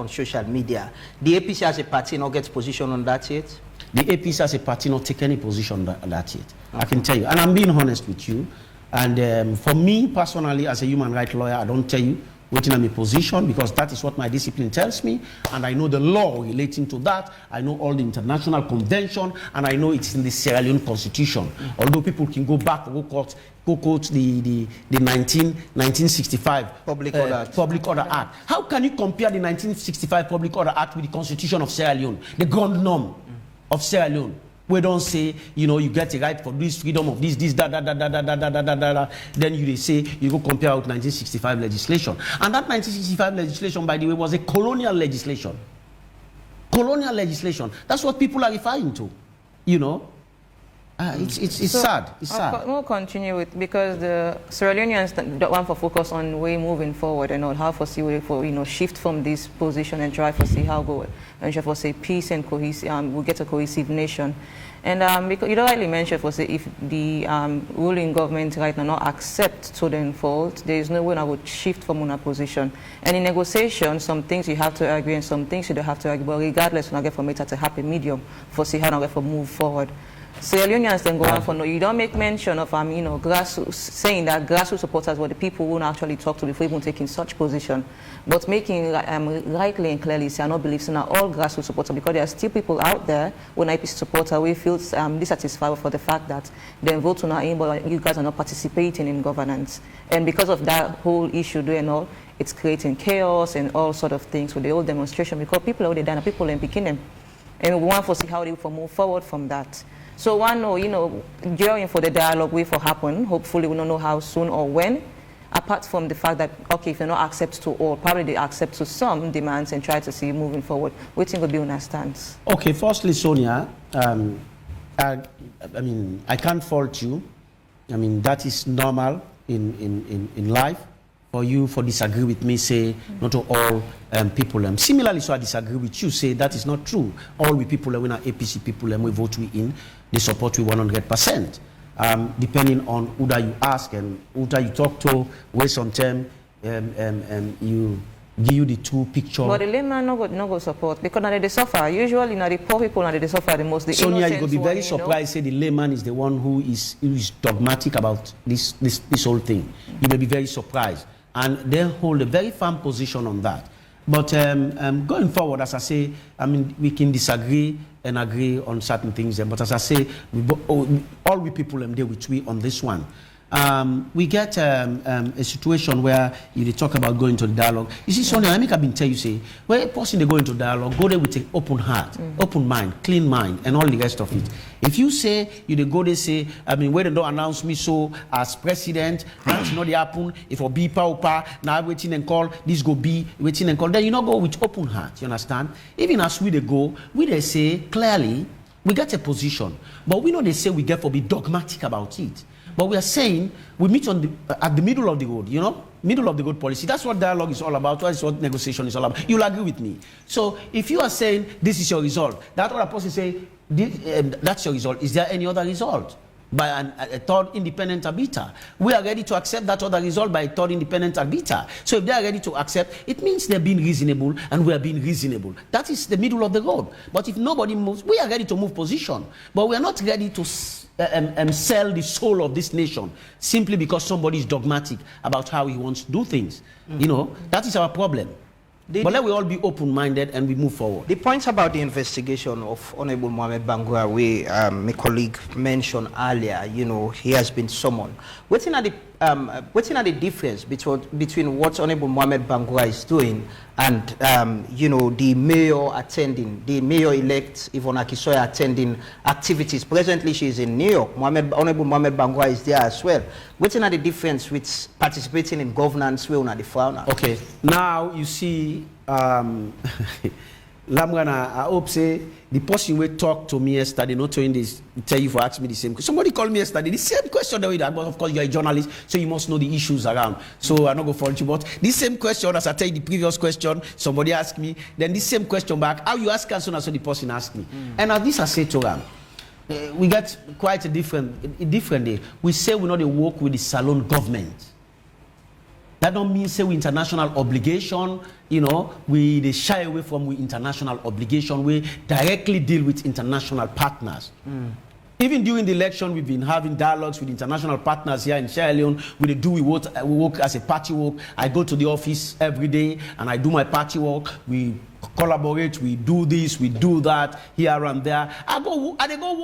social media, the APC as a party not gets position on that yet? The APC as a party not take any position on that yet. Okay. I can tell you, and I'm being honest with you. And for me personally, as a human rights lawyer, I don't tell you waiting on my position because that is what my discipline tells me, and I know the law relating to that. I know all the international convention, and I know it's in the Sierra Leone constitution. Although people can go back go quote the 1965 Public Order Act. How can you compare the 1965 Public Order Act with the Constitution of Sierra Leone, the grand norm of Sierra Leone? We don't say, you know, you get the right for this freedom of this, then you say you go compare with 1965 legislation. And that 1965 legislation, by the way, was a colonial legislation. Colonial legislation. That's what people are referring to. You know? It's so sad. It's sad. We'll continue with, because the Sierra Leoneans don't want to focus on way moving forward and all, how for see way for, you know, shift from this position and try to see how go and try for say peace and cohesive, we'll get a cohesive nation. And because you don't rightly mention for say if the ruling government right now not accept to the unfold, there is no way I would shift from one position. And in negotiation, some things you have to agree and some things you don't have to agree. But regardless, when I get for it at a happy medium for see how I get for move forward. Sierra Leoneans then go on for no. You don't make mention of you know, grassroots, saying that grassroots supporters were the people who actually talk to before even taking such position. But making rightly and clearly say I don't believe so now all all grassroots supporters, because there are still people out there who are APC supporter who feel dissatisfied for the fact that their votes are not in, but you guys are not participating in governance. And because of that whole issue and all, it's creating chaos and all sort of things with the whole demonstration, because people are already done, people are picking them. And we want to see how they will move forward from that. So one, during for the dialogue will happen, hopefully we don't know how soon or when, apart from the fact that, okay, if they not accept to all, probably they accept to some demands and try to see moving forward. What think will be on our stance? Okay, firstly, Sonia, I mean, I can't fault you. I mean, that is normal in life. For you for disagree with me, say not to all people. Similarly, so I disagree with you, say that is not true. All we people, when our APC people, we vote we in, they support we 100%. Depending on who that you ask and who that you talk to, where sometimes you give you the two picture. But the layman no go support, because now they suffer. Usually now the poor people now they suffer the most. The Sonia, you could be very surprised, say the layman is the one who is dogmatic about this whole thing. You may be very surprised. And they hold a very firm position on that. But going forward, as I say, I mean, we can disagree and agree on certain things. But as I say, all we people there with we on this one. We get a situation where you talk about going to the dialogue. You see, Sonia, I have been tell you, say, when a person they go into dialogue, go there with an open heart, open mind, clean mind, and all the rest of it. If you say, you they go there say, I mean, when they don't announce me so as president, that's not the happen, if I be power, now waiting and call, this go be, waiting and call, then you not go with open heart, you understand? Even as we they go, we they say, clearly, we get a position, but we know they say we get for be dogmatic about it. But we are saying we meet on at the middle of the road, middle of the road policy. That's what dialogue is all about. That's what negotiation is all about. You'll agree with me. So if you are saying this is your result, that other person say that's your result. Is there any other result by a third independent arbiter? We are ready to accept that other result by a third independent arbiter. So if they are ready to accept, it means they're being reasonable and we are being reasonable. That is the middle of the road. But if nobody moves, we are ready to move position. But we are not ready to sell the soul of this nation simply because somebody is dogmatic about how he wants to do things. That is our problem. But let we all be open-minded and we move forward. The points about the investigation of Honorable Mohamed Bangura, my colleague mentioned earlier, he has been summoned. What's the difference between what Honorable Mohamed Bangura is doing and, the mayor-elect Yvonne Akisoya attending activities? Presently, she is in New York. Honorable Mohamed Bangura is there as well. What's the difference with participating in governance where una the fauna? Okay, now you see, Lamgana, I hope say the person will talk to me yesterday, not doing this, tell you for asking me the same question. Somebody called me yesterday, the same question that we had, but of course you're a journalist, so you must know the issues around. So I'm not going to fault you, but this same question, as I tell you the previous question, somebody asked me, then this same question back, how you ask as soon as the person asked me. And as this I say to them, we get quite a different day. We say we not work with the Salon government. That don't mean say we international obligation, we they shy away from we international obligation. We directly deal with international partners. Even during the election, we've been having dialogues with international partners here in Sierra Leone. We work as a party work. I go to the office every day and I do my party work. We collaborate, we do this, we do that, here and there. I go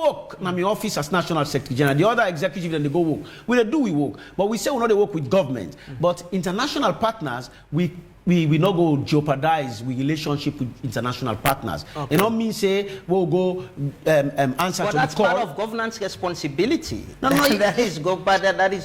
work in my office as National Secretary General. The other executive, then they go work. We work. But we say we not work with government. But international partners, we not go jeopardize we relationship with international partners. Okay. It don't mean say we'll go answer to the call. But that's part of governance responsibility. That is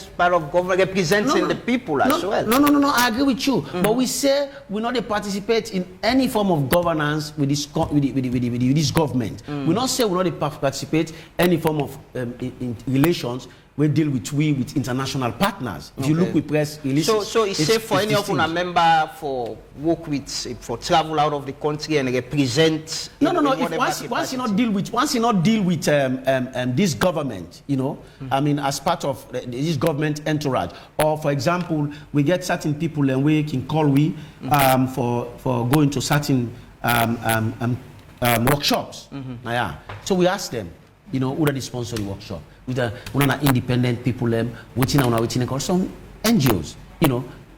part of government representing the people as well. No, I agree with you. But we say we not participate in any form of governance with this government. We not say we not participate any form of in relations. We deal with international partners. If you look with press releases, so it's safe for any of a member for work with for travel out of the country and represent. No. Once you not deal with this government, I mean, as part of this government entourage, or for example, we get certain people and we can call for going to certain workshops. So we ask them, who are sponsor the workshop. With independent people, waiting call some NGOs,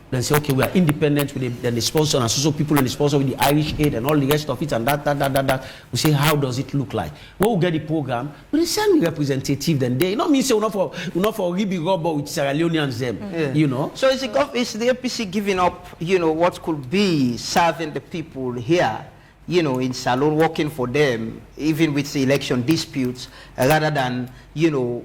then say, okay, we are independent with then the sponsor and so people and the sponsor with the Irish aid and all the rest of it and that. We say, how does it look like? When we get the program, we send representative then they, not mean say we're not for Ribi Rubber with Sierra Leoneans them, you know. So is the APC giving up, you know, what could be serving the people here, you know, in Salon, working for them, even with the election disputes, rather than, you know,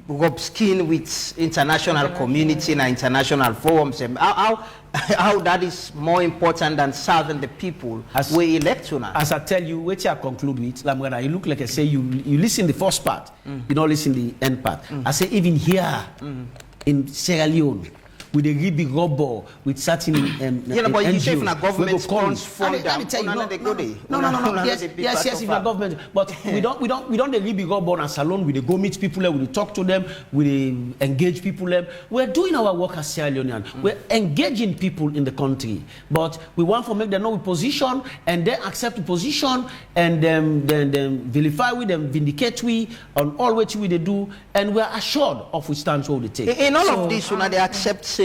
rub skin with international community and international forums, and how that is more important than serving the people we elect to now? As I tell you, what I conclude with, you look like I say you listen the first part, you don't listen the end part. I say even here in Sierra Leone, with a really big rubber, with certain but you say if a government sponsors fund them, no. Yes, if a government, but we don't the really big rubber and salon. We go meet people, we talk to them, we engage people. We're doing our work as Sierra Leonean. We're engaging people in the country, but we want to make them know we position and then accept the position and then vilify with them, vindicate we on all what we they do, and we're assured of we stand so they take. In all of this, they accept.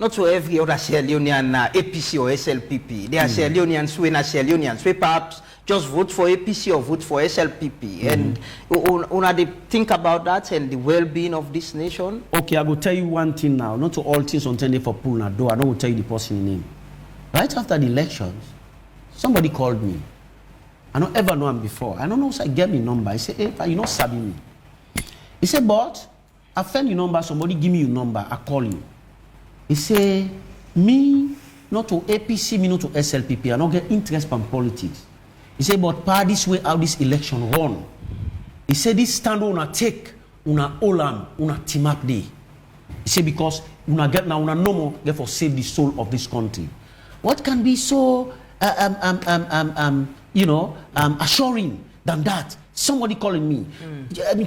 Not to every other Sierra Leonean APC or SLPP. There are Sierra Leoneans who are Sierra Leoneans who perhaps just vote for APC or vote for SLPP. And they think about that and the well-being of this nation. Okay, I will tell you one thing now. Not to all things on Sunday for Pulna do. I don't will tell you the person's name. Right after the elections, somebody called me. I don't ever know him before. I don't know, so I get me number. He said, hey, you not sabi me. He said, but I found your number. Somebody give me your number. I call you. He say, me, not to APC, me not to SLPP, I don't get interest from politics. He say, but this way how this election run. He say, this stand una take, una olam, una team up day. He say, because una get now, una no more, therefore save the soul of this country. What can be so, assuring than that? Somebody calling me,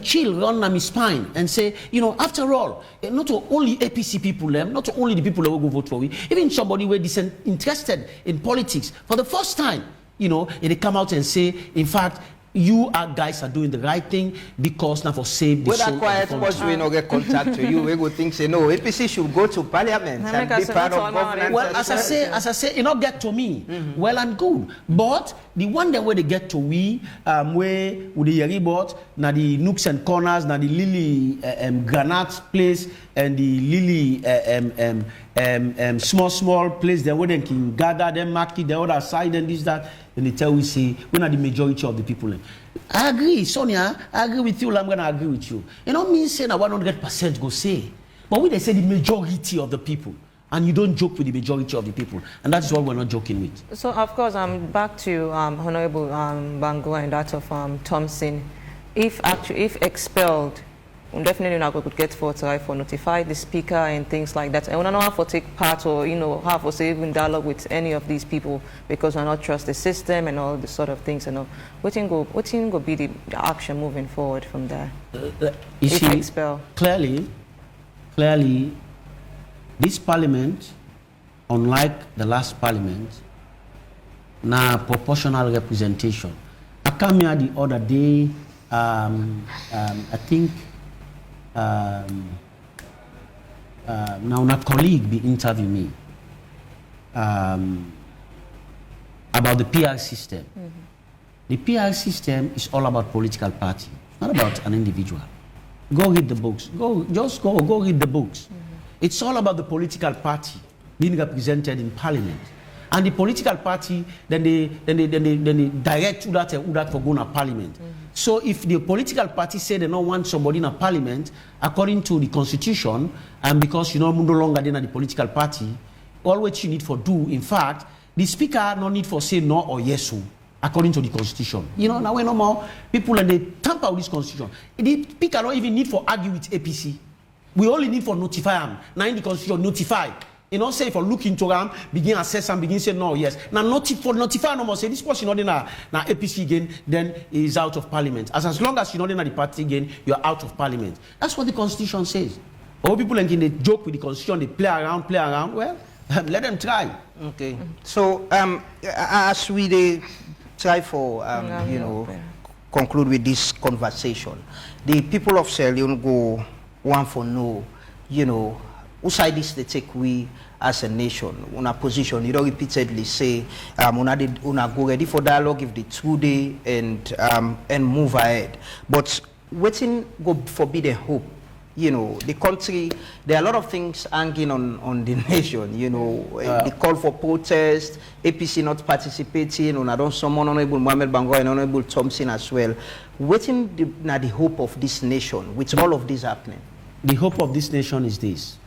chill, run on my spine and say, after all, not only APC people, not only the people that will go vote for me, even somebody who is interested in politics for the first time, they come out and say, in fact, you guys are doing the right thing because now for save the soul of the country. Quiet we not get contact to you. We go think say no, APC should go to parliament and be part of government. Well, as I say, it not get to me. Well and good, but the one that where they get to we, where with the Yaribot, na the nooks and corners, na the Lily Granat place and the Lily small place there where they can gather them market the other side and this that. And they tell we say we're not the majority of the people. I agree, Sonia. I agree with you. I'm gonna agree with you. You know me saying 100% go say, but we they say the majority of the people, and you don't joke with the majority of the people, and that's what we're not joking with. So of course I'm back to Honorable Bango and that of Thompson. If expelled, definitely not could get for notify the speaker and things like that. And we don't know how to take part or how to say even dialogue with any of these people because we not trust the system and all this sort of things. What will be the action moving forward from there? If expel. Clearly, this parliament, unlike the last parliament, now proportional representation. I came here the other day. I think. Now a colleague be interview me about the PR system. The PR system is all about political party, not about an individual. Go read the books. Go read the books. It's all about the political party being represented in parliament. And the political party, then they direct who that for going to parliament. So if the political party say they don't want somebody in a parliament, according to the constitution, and because no longer in the political party, all what you need for do, in fact, the speaker no need for say no or yes, according to the constitution. Now we no more people and they tamper with this constitution. The speaker don't even need for argue with APC. We only need for notify them. Now in the constitution, notify. Say for look into them, begin assess and begin say no, yes. Now notify no more say this person not in a APC again, then is out of parliament. As long as you're not in the party again, you're out of parliament. That's what the constitution says. All people like they joke with the constitution, they play around. Well, let them try. Okay. So as we try for conclude with this conversation, the people of Sierra Leone go want for know, whose side is they take we as a nation, una position, you don't repeatedly say, una go ready for dialogue if the 2 day and move ahead. But waiting go forbid a hope. You know, the country, there are a lot of things hanging on the nation, you know, the call for protest, APC not participating, and I don't summon Honorable Mohamed Bango and Honorable Thompson as well. Waiting the hope of this nation, with all of this happening. The hope of this nation is this.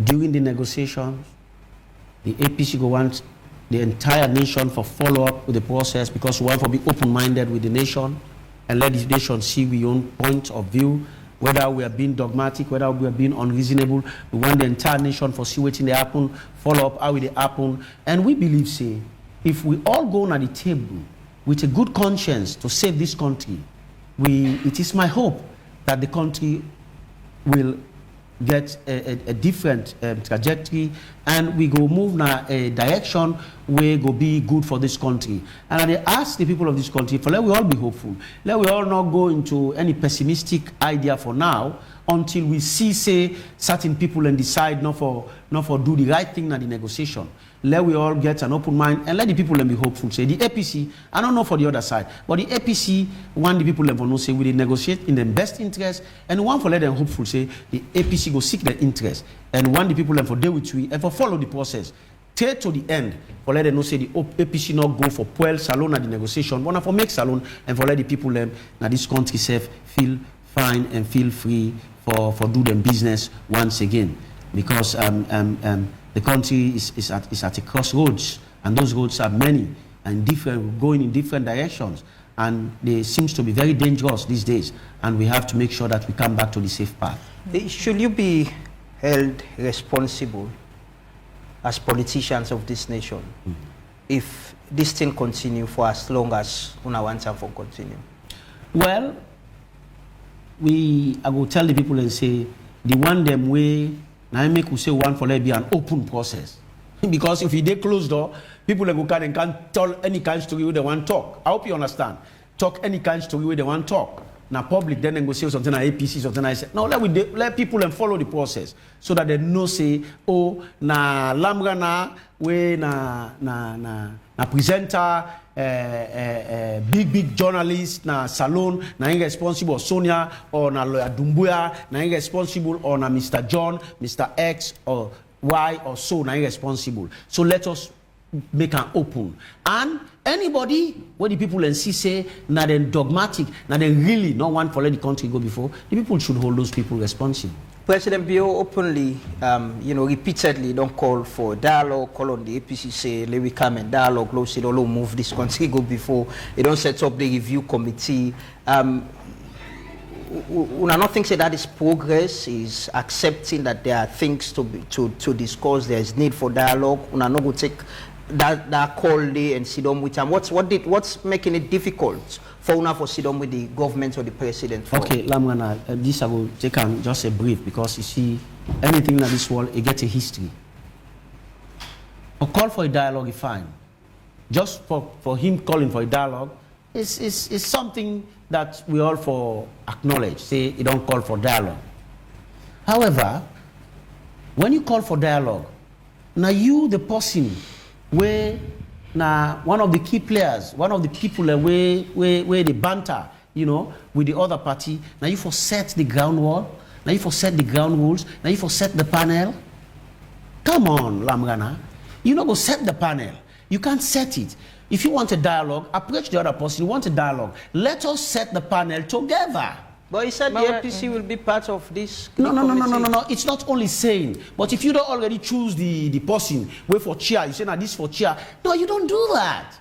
During the negotiations, the APC go want the entire nation for follow-up with the process, because we want to be open-minded with the nation and let the nation see our own point of view, whether we are being dogmatic, whether we are being unreasonable. We want the entire nation for see waiting they happen, follow up how it happen. And we believe, say, if we all go on the table with a good conscience to save this country, it is my hope that the country will get a different trajectory, and we go move now a direction where go be good for this country. And I ask the people of this country, for let we all be hopeful. Let we all not go into any pessimistic idea for now until we see, say, certain people and decide not for do the right thing in the negotiation. Let we all get an open mind and let the people be hopeful. Say the APC, I don't know for the other side, but the APC want the people to know, say, we negotiate in the best interest, and one for let them hopeful, say, the APC go seek their interest, and want the people for deal with we and for follow the process. Till to the end, for let them know, say, the APC not go for Puel Salon at the negotiation, but for make Salon and for let the people now this country safe feel fine and feel free for do them business once again. Because the country is at a crossroads, and those roads are many and different, going in different directions, and they seems to be very dangerous these days, and we have to make sure that we come back to the safe path. Should you be held responsible as politicians of this nation if this thing continue for as long as una want to continue? Well, I will tell the people and say, the one them way, now I make we say one for let be an open process. Because if you dey closed door, people will go can and can't tell any kind of story where they want to talk. I hope you understand. Talk any kind of story where they want to talk. Now public then go say something like APC, something I say. No, let people and follow the process so that they know say, oh, na Lamra na we na presenter, big journalist na Salon na irresponsible Sonia or na lawyer Dumbuya na irresponsible, or na Mr. John, Mr. X or Y or so na irresponsible. So let us make an open, and anybody where the people and see say na then dogmatic, na then really not want for let the country go before, the people should hold those people responsible. President Bio openly, repeatedly don't call for dialogue, call on the APC, say, let we come and dialogue, let's say, don't move this country go before. They don't set up the review committee. Una not think say that is progress, is accepting that there are things to discuss, there is need for dialogue. Una not go take that call day and sit down with them. What's making it difficult for una for sit down with the government or the president? Okay, Lamana, this I will take just a brief, because you see, anything in this world, it gets a history. A call for a dialogue is fine. Just for him calling for a dialogue is something that we all for acknowledge. Say you don't call for dialogue. However, when you call for dialogue, now you the person where now one of the key players, one of the people where they banter, with the other party, now you for set the ground wall, now you for set the ground rules, now you for set the panel. Come on, Lamrana. You not go set the panel. You can't set it. If you want a dialogue, approach the other person. You want a dialogue, let us set the panel together. But he said the APC will be part of this. No. It's not only saying, but if you don't already choose the person, wait for chair, you say, now this for chair. No, you don't do that.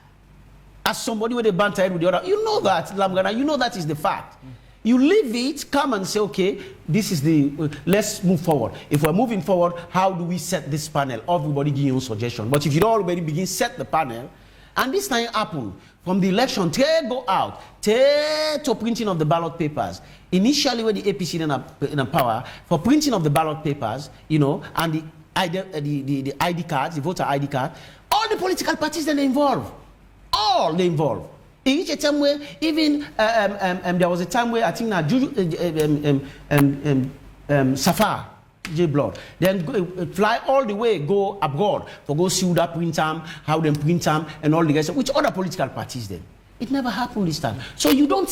As somebody with a banter head with the other, you know that, Lamgana, you know that is the fact. You leave it, come and say, okay, this is let's move forward. If we're moving forward, how do we set this panel? Everybody give you a suggestion. But if you don't already begin set the panel, and this time happen from the election, go out, to printing of the ballot papers. Initially, when the APC in power, for printing of the ballot papers, and the ID cards, the voter ID card, all the political parties then involved. All they involved. In each time where even there was a time where I think now Safar J Blood. Then fly all the way, go abroad for go see that print them, how them print them, and all the guys. Which other political parties then? It never happened this time. So you don't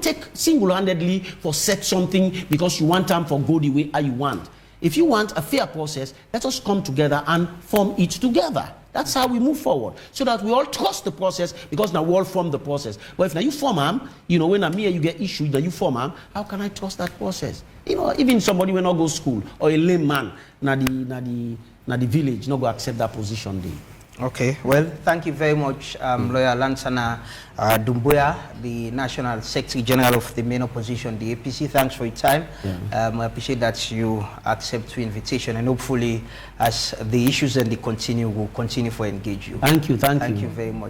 take single-handedly for set something because you want them for go the way you want. If you want a fair process, let us come together and form it together. That's how we move forward, so that we all trust the process, because now we all form the process. But if now you form when I'm here, you get issues, then you form how can I trust that process? Even somebody will not go to school, or a lame man, na the village, not go accept that position there. Okay, well, thank you very much, Lawyer Lansana Dumbuya, the National Secretary General of the main opposition, the APC. Thanks for your time. Yeah. I appreciate that you accept the invitation, and hopefully, as the issues and they continue, we'll continue to engage you. Thank you. Thank you very much.